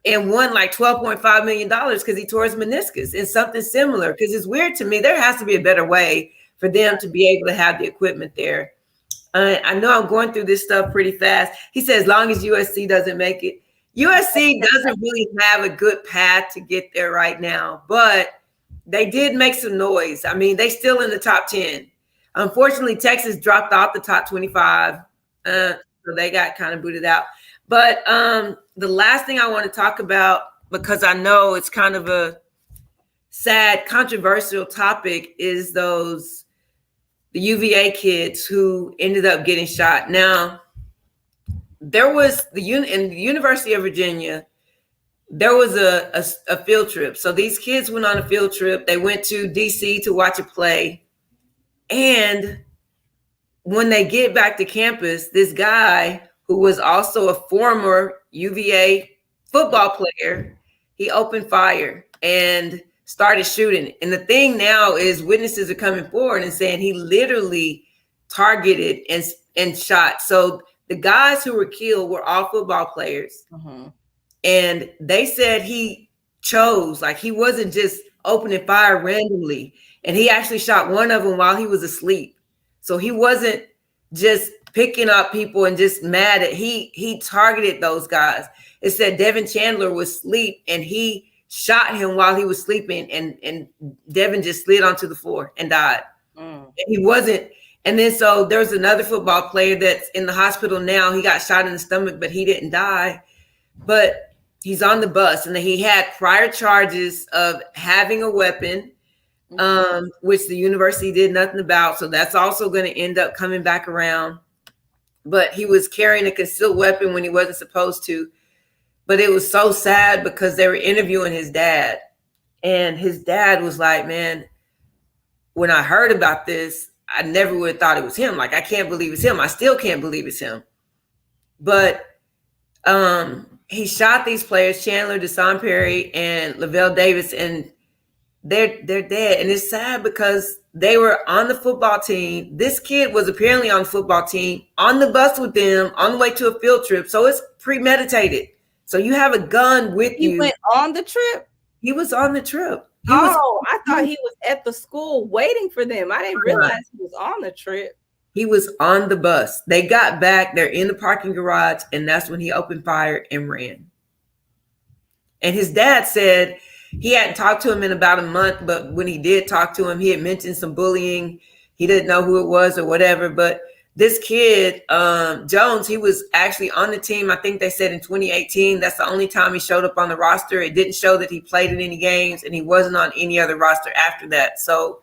and won like $12.5 million because he tore his meniscus, and something similar. Because it's weird to me. There has to be a better way for them to be able to have the equipment there. I know I'm going through this stuff pretty fast. He says, as long as USC doesn't make it. USC doesn't really have a good path to get there right now, but they did make some noise. They still in the top 10. Unfortunately, Texas dropped off the top 25. So they got kind of booted out. But the last thing I want to talk about, because I know it's kind of a sad, controversial topic, is the UVA kids who ended up getting shot. Now, there was in the University of Virginia, there was a field trip. So these kids went on a field trip. They went to DC to watch a play. And when they get back to campus, this guy who was also a former UVA football player, he opened fire and started shooting. And the thing now is witnesses are coming forward and saying he literally targeted and shot. So the guys who were killed were all football players. Mm-hmm. And they said he chose, like he wasn't just opening fire randomly. And he actually shot one of them while he was asleep. So he wasn't just picking up people and just mad at he targeted those guys. It said Devin Chandler was asleep and he shot him while he was sleeping, and Devin just slid onto the floor and died. And he wasn't. And then so there's another football player that's in the hospital now. He got shot in the stomach, but he didn't die. But he's on the bus, and he had prior charges of having a weapon, which the university did nothing about. So that's also going to end up coming back around. But he was carrying a concealed weapon when he wasn't supposed to. But it was so sad because they were interviewing his dad. And his dad was like, man, when I heard about this, I never would have thought it was him. Like, I can't believe it's him. I still can't believe it's him. But he shot these players, Chandler, Deshaun Perry, and Lavelle Davis, and they're dead. And it's sad because they were on the football team. This kid was apparently on the football team, on the bus with them, on the way to a field trip. So it's premeditated. So you have a gun with you. He went on the trip? He was on the trip. I thought he was at the school waiting for them. I didn't realize he was on the trip. He was on the bus. They got back. They're in the parking garage, and that's when he opened fire and ran. And his dad said he hadn't talked to him in about a month, but when he did talk to him, he had mentioned some bullying. He didn't know who it was or whatever. But this kid, Jones, he was actually on the team. I think they said in 2018. That's the only time he showed up on the roster. It didn't show that he played in any games, and he wasn't on any other roster after that. So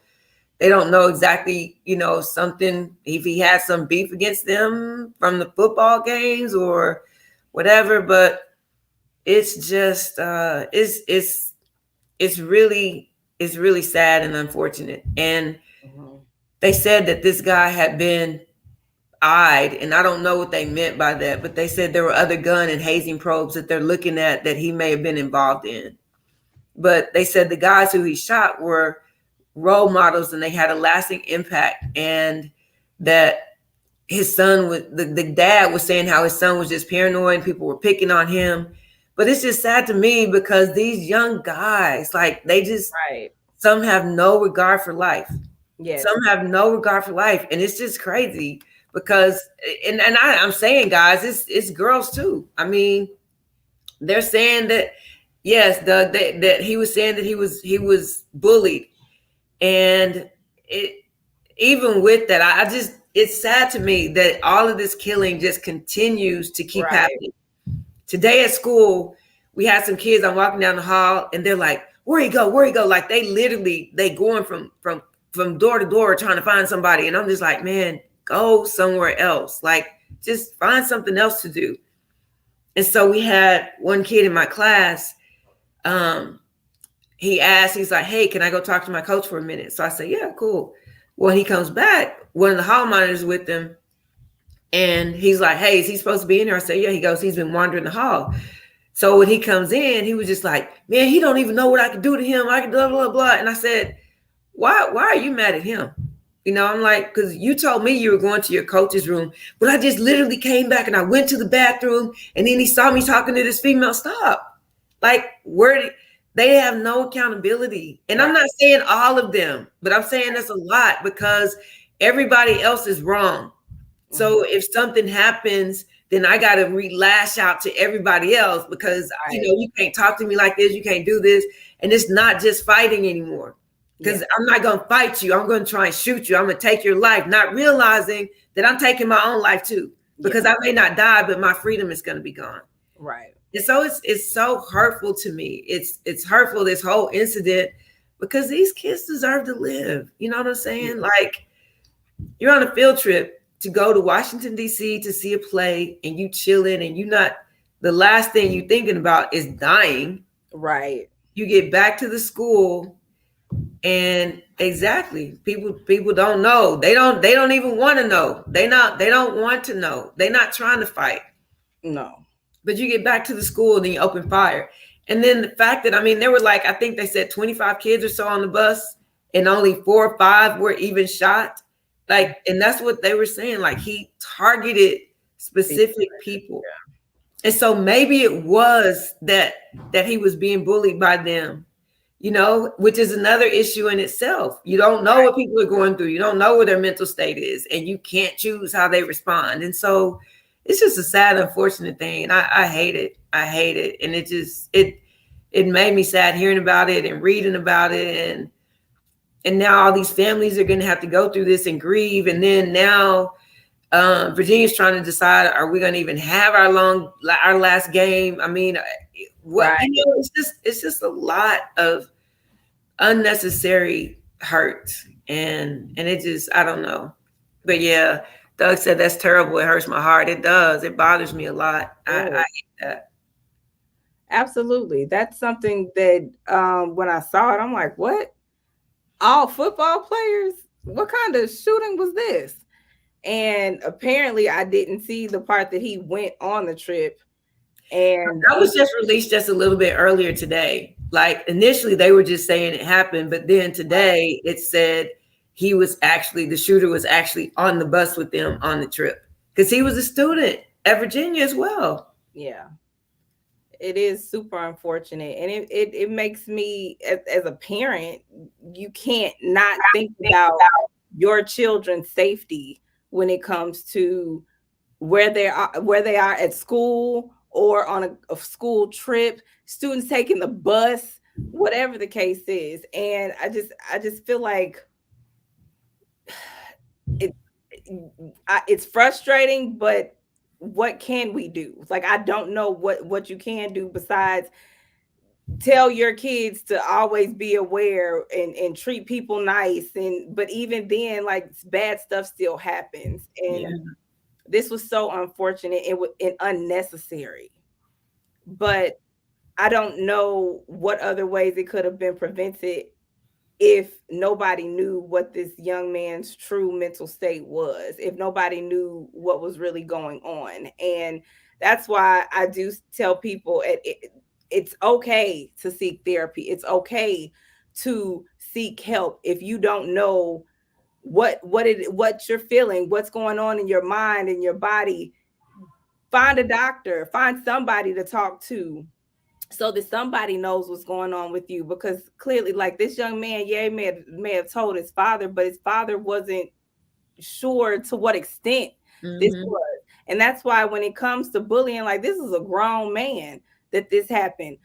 they don't know exactly, something, if he had some beef against them from the football games or whatever. But it's just, it's really sad and unfortunate. And they said that this guy had been eyed, and I don't know what they meant by that, but they said there were other gun and hazing probes that they're looking at that he may have been involved in. But they said the guys who he shot were role models and they had a lasting impact, and that his son was, the dad was saying how his son was just paranoid and people were picking on him. But it's just sad to me because these young guys, like, they just, some have no regard for life. Yes. Some have no regard for life. And it's just crazy because, and I'm saying, guys, it's girls too. I mean, they're saying that, yes, that he was saying that he was bullied. And even with that, it's sad to me that all of this killing just continues to keep happening. Today at school, we had some kids. I'm walking down the hall, and they're like, "Where you go? Where you go?" Like they going from door to door trying to find somebody, and I'm just like, man, go somewhere else. Like, just find something else to do. And so we had one kid in my class. He asked, he's like, "Hey, can I go talk to my coach for a minute?" So I said, "Yeah, cool." When he comes back, one of the hall monitors with him. And he's like, "Hey, is he supposed to be in here?" I said, "Yeah." He goes, "He's been wandering the hall." So when he comes in, he was just like, "Man, he don't even know what I can do to him. I can blah, blah, blah." And I said, why are you mad at him? I'm like, because you told me you were going to your coach's room, but I just literally came back and I went to the bathroom, and then he saw me talking to this female. Stop. Like, they have no accountability. And I'm not saying all of them, but I'm saying that's a lot because everybody else is wrong. So if something happens, then I got to lash out to everybody else because, you can't talk to me like this. You can't do this. And it's not just fighting anymore because I'm not going to fight you. I'm going to try and shoot you. I'm going to take your life, not realizing that I'm taking my own life too, because I may not die, but my freedom is going to be gone. Right. And so it's so hurtful to me. It's hurtful, this whole incident, because these kids deserve to live. You know what I'm saying? Like, you're on a field trip to go to Washington, D.C. to see a play, and you chilling, and the last thing you thinking about is dying. Right. You get back to the school, And exactly, people don't know. They don't even want to know. They don't want to know. They're not trying to fight. No. But you get back to the school and then you open fire. And then the fact that, I mean, there were like, I think they said 25 kids or so on the bus, and only 4 or 5 were even shot. Like, and that's what they were saying. Like, he targeted specific people. And so maybe it was that he was being bullied by them, which is another issue in itself. You don't know what people are going through. You don't know what their mental state is, and you can't choose how they respond. And so it's just a sad, unfortunate thing. And I hate it. I hate it. And it made me sad hearing about it and reading about it. And now all these families are going to have to go through this and grieve. And then now Virginia's trying to decide, are we going to even have our last game? I mean, it's just a lot of unnecessary hurt, and it just, I don't know. But yeah, Doug said that's terrible. It hurts my heart. It does. It bothers me a lot. I hate that. Absolutely. That's something that when I saw it, I'm like, what? All football players? What kind of shooting was this? And apparently I didn't see the part that he went on the trip. And that was just released just a little bit earlier today. Like, initially they were just saying it happened, but then today it said the shooter was actually on the bus with them on the trip, because he was a student at Virginia as well. Yeah. It is super unfortunate, and it makes me as a parent, you can't not think about your children's safety when it comes to where they are at school or on a school trip, students taking the bus, whatever the case is. And I just feel like it's frustrating, but what can we do? Like, I don't know what you can do besides tell your kids to always be aware and treat people nice. But even then, like, bad stuff still happens. And this was so unfortunate and unnecessary. But I don't know what other ways it could have been prevented if nobody knew what this young man's true mental state was, if nobody knew what was really going on. And that's why I do tell people it's okay to seek therapy. It's okay to seek help if you don't know what you're feeling, what's going on in your mind and your body. Find a doctor, find somebody to talk to, so that somebody knows what's going on with you. Because clearly, like, this young man, he may have told his father, but his father wasn't sure to what extent this was. And that's why when it comes to bullying, like, this is a grown man that this happened.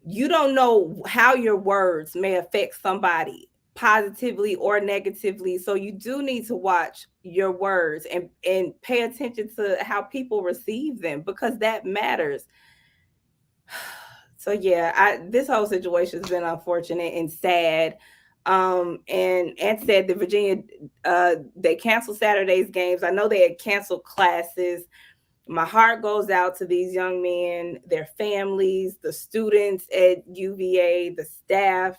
You don't know how your words may affect somebody positively or negatively. So you do need to watch your words and pay attention to how people receive them, because that matters. So yeah, this whole situation has been unfortunate and sad. And said that Virginia, they canceled Saturday's games. I know they had canceled classes. My heart goes out to these young men, their families, the students at UVA, the staff.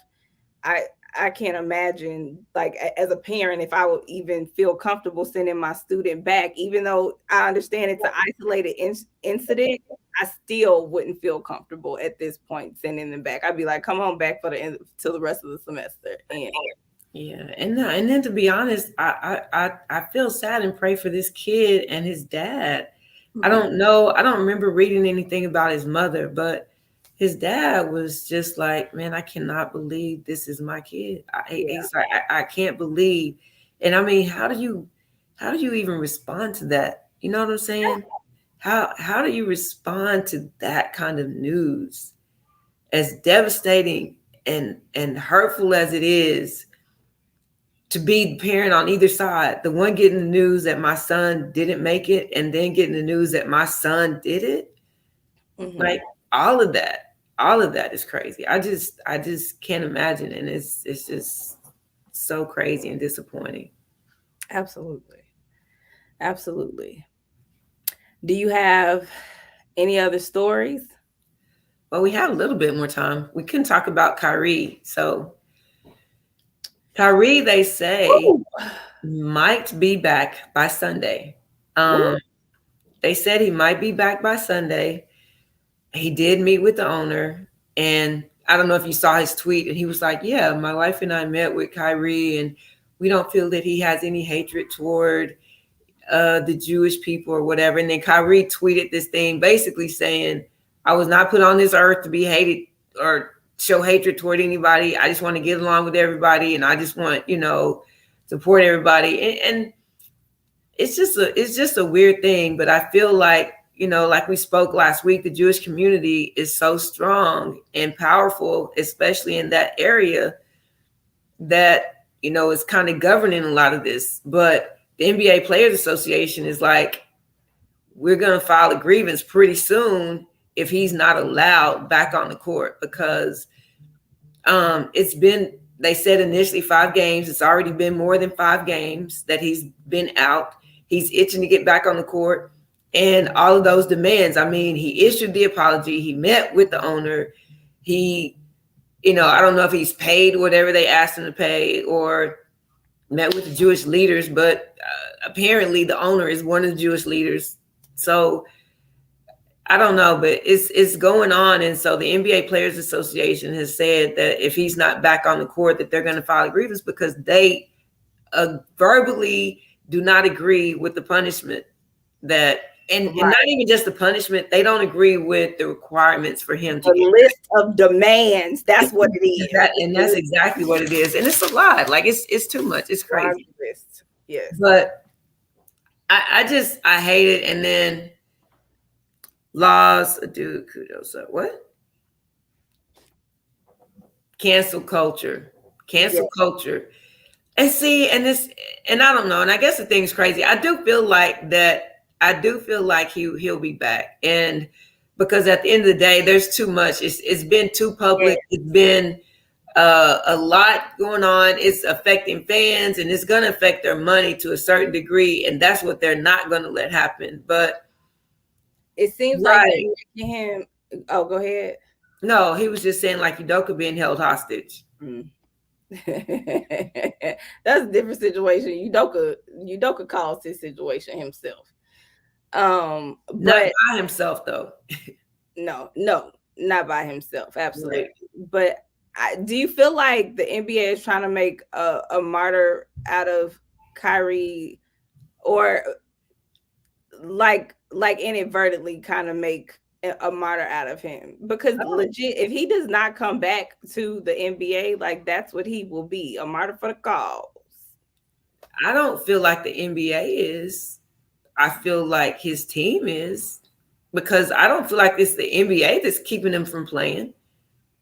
I can't imagine, like, as a parent, if I would even feel comfortable sending my student back, even though I understand it's an isolated incident. I still wouldn't feel comfortable at this point sending them back. I'd be like, come on back for the end till the rest of the semester. And yeah, and then to be honest, I feel sad and pray for this kid and his dad. I don't know. I don't remember reading anything about his mother, but his dad was just like, man, I cannot believe this is my kid. He's like, I can't believe. And I mean, how do you even respond to that? You know what I'm saying? How do you respond to that kind of news? As devastating and hurtful as it is, to be the parent on either side, the one getting the news that my son didn't make it, and then getting the news that my son did it. Like, all of that is crazy. I just can't imagine. And it's just so crazy and disappointing. Absolutely. Do you have any other stories? Well, we have a little bit more time. We couldn't talk about Kyrie. So Kyrie, they say, Ooh. might be back by Sunday. Ooh. They said he might be back by Sunday. He did meet with the owner, and I don't know if you saw his tweet, and he was like, "Yeah, my wife and I met with Kyrie, and we don't feel that he has any hatred toward the Jewish people or whatever." And then Kyrie tweeted this thing basically saying, "I was not put on this earth to be hated or show hatred toward anybody. I just want to get along with everybody, and I just want, support everybody." And it's just a weird thing, but I feel like, like we spoke last week, the Jewish community is so strong and powerful, especially in that area, that is kind of governing a lot of this. But the NBA Players Association is like, we're going to file a grievance pretty soon if he's not allowed back on the court, because it's been, they said initially 5 games. It's already been more than 5 games that he's been out. He's itching to get back on the court. And all of those demands, I mean, he issued the apology. He met with the owner. He, I don't know if he's paid whatever they asked him to pay or met with the Jewish leaders, but apparently the owner is one of the Jewish leaders. So I don't know, but it's going on. And so the NBA Players Association has said that if he's not back on the court, that they're going to file a grievance because they verbally do not agree with the punishment and not even just the punishment. They don't agree with the requirements for him to get a list of demands. That's what it is. That's exactly what it is. And it's a lot. Like it's too much. It's crazy. Yes. But I hate it. And then laws, dude, kudos up. What? Cancel culture. Culture. And see, and I don't know. And I guess the thing's crazy. I do feel like he'll be back. And because at the end of the day, there's too much. It's been too public. Yeah. It's been a lot going on. It's affecting fans, and it's going to affect their money to a certain degree. And that's what they're not going to let happen. But it seems like him. Oh, go ahead. No, he was just saying like Udoka being held hostage. Mm. That's a different situation. Udoka caused his situation himself. But not by himself though. No, not by himself. Absolutely. Right. But do you feel like the NBA is trying to make a martyr out of Kyrie, or like inadvertently kind of make a martyr out of him? Because legit, if he does not come back to the NBA, like that's what he will be, a martyr for the cause. I don't feel like the NBA is. I feel like his team is, because I don't feel like it's the NBA that's keeping him from playing.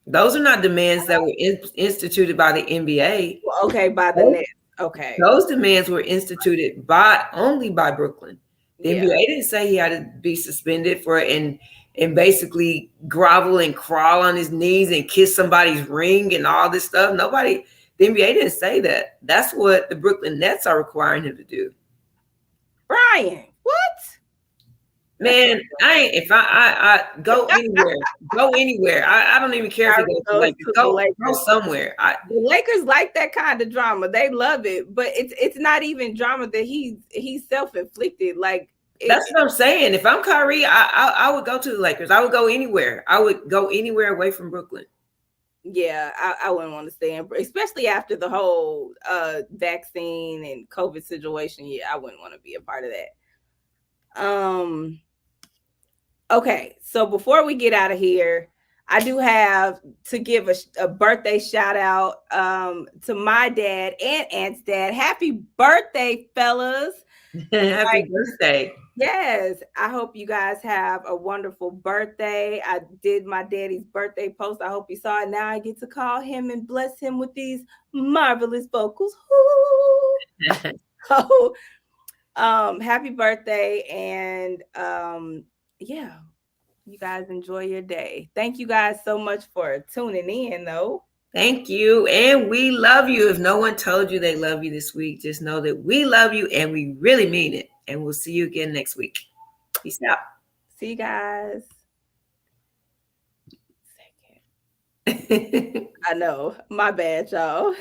Those are not demands that were instituted by the NBA. Okay, by the Nets. Okay. Those demands were instituted only by Brooklyn. The NBA didn't say he had to be suspended for it and basically grovel and crawl on his knees and kiss somebody's ring and all this stuff. The NBA didn't say that. That's what the Brooklyn Nets are requiring him to do. Brian, what? Man, if I go anywhere. I don't even care if he goes to Lakers. Go somewhere. The Lakers like that kind of drama. They love it, but it's not even drama that he's self-inflicted. Like that's what I'm saying. If I'm Kyrie, I would go to the Lakers. I would go anywhere. I would go anywhere away from Brooklyn. Yeah, I wouldn't want to stay in, especially after the whole vaccine and COVID situation. Yeah, I wouldn't want to be a part of that. Okay, so before we get out of here, I do have to give a birthday shout out to my dad and aunt's dad. Happy birthday, fellas. Happy birthday. Yes, I hope you guys have a wonderful birthday. I did my daddy's birthday post. I hope you saw it. Now I get to call him and bless him with these marvelous vocals. So, happy birthday, and yeah, you guys enjoy your day. Thank you guys so much for tuning in, though. Thank you, and we love you. If no one told you they love you this week, just know that we love you and we really mean it. And we'll see you again next week. Peace out. See you guys. I know. My bad, y'all.